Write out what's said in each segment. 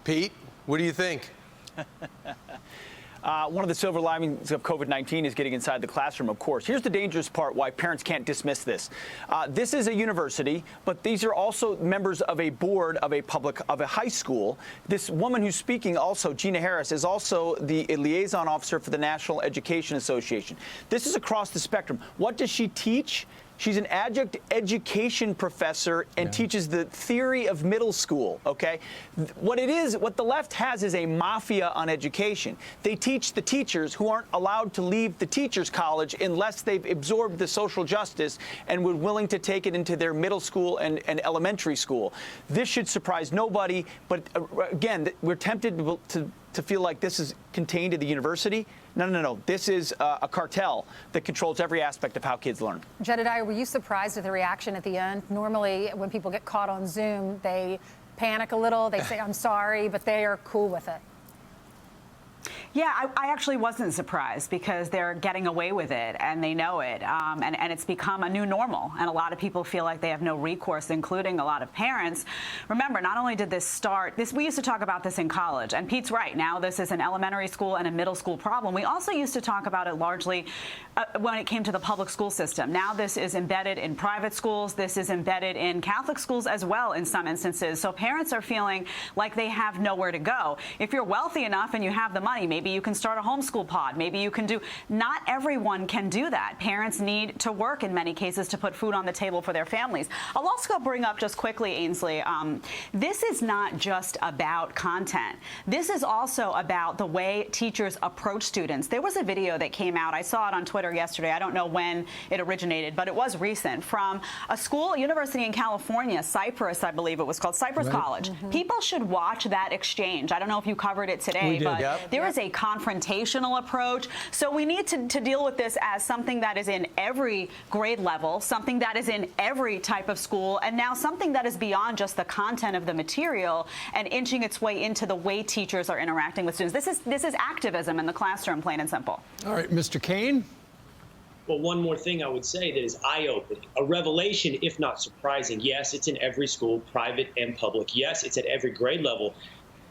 Pete, what do you think? One of the silver linings of COVID-19 is getting inside the classroom, of course. Here's the dangerous part why parents can't dismiss this. This is a university, but these are also members of a board of a high school. This woman who's speaking also, Gina Harris, is also the liaison officer for the National Education Association. This is across the spectrum. What does she teach? She's an adjunct education professor and teaches the theory of middle school, okay? What the left has is a mafia on education. They teach the teachers who aren't allowed to leave the teachers' college unless they've absorbed the social justice and were willing to take it into their middle school and elementary school. This should surprise nobody, but again, we're tempted to feel like this is contained to the university. No. This is a cartel that controls every aspect of how kids learn. Jedediah, were you surprised at the reaction at the end? Normally, when people get caught on Zoom, they panic a little. They say, I'm sorry, but they are cool with it. Yeah, I actually wasn't surprised because they're getting away with it and they know it. And it's become a new normal. And a lot of people feel like they have no recourse, including a lot of parents. Remember, not only did this start, we used to talk about this in college. And Pete's right. Now this is an elementary school and a middle school problem. We also used to talk about it largely when it came to the public school system. Now this is embedded in private schools. This is embedded in Catholic schools as well in some instances. So parents are feeling like they have nowhere to go. If you're wealthy enough and you have the money, maybe you can start a homeschool pod. Maybe you can do. Not everyone can do that. Parents need to work in many cases to put food on the table for their families. I'll also bring up just quickly, Ainsley, this is not just about content. This is also about the way teachers approach students. There was a video that came out. I saw it on Twitter yesterday. I don't know when it originated, but it was recent, from a school, a university in California, Cypress, I believe it was called, Cypress College. People should watch that exchange. I don't know if you covered it today, but there is a confrontational approach. So we need to deal with this as something that is in every grade level, something that is in every type of school, and now something that is beyond just the content of the material and inching its way into the way teachers are interacting with students. This is activism in the classroom, plain and simple. All right, Mr. Cain. Well, one more thing I would say that is eye-opening, a revelation, if not surprising. Yes, it's in every school, private and public. Yes, it's at every grade level.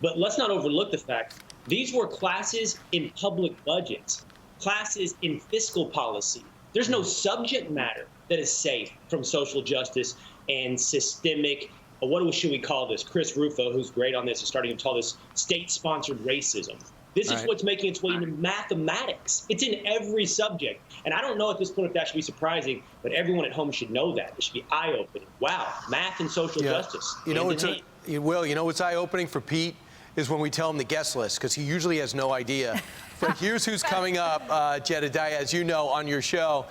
But let's not overlook the fact these were classes in public budgets, classes in fiscal policy. There's no subject matter that is safe from social justice and systemic, what should we call this? Chris Rufo, who's great on this, is starting to call this state-sponsored racism. This is what's making its way into mathematics. It's in every subject. And I don't know at this point if that should be surprising, but everyone at home should know that. It should be eye-opening. Wow, math and social justice. You know what's eye-opening for Pete is when we tell him the guest list, because he usually has no idea. But here's who's coming up, Jedediah, as you know, on your show.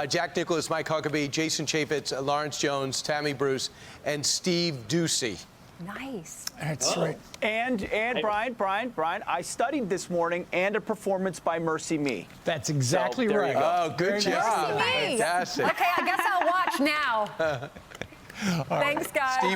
Jack Nicklaus, Mike Huckabee, Jason Chaffetz, Lawrence Jones, Tammy Bruce, and Steve Ducey. Nice. That's right. And Brian, I studied this morning, and a performance by Mercy Me. That's exactly right. Oh, good job. Mercy Me. Fantastic. Okay, I guess I'll watch now. Thanks, guys. Steve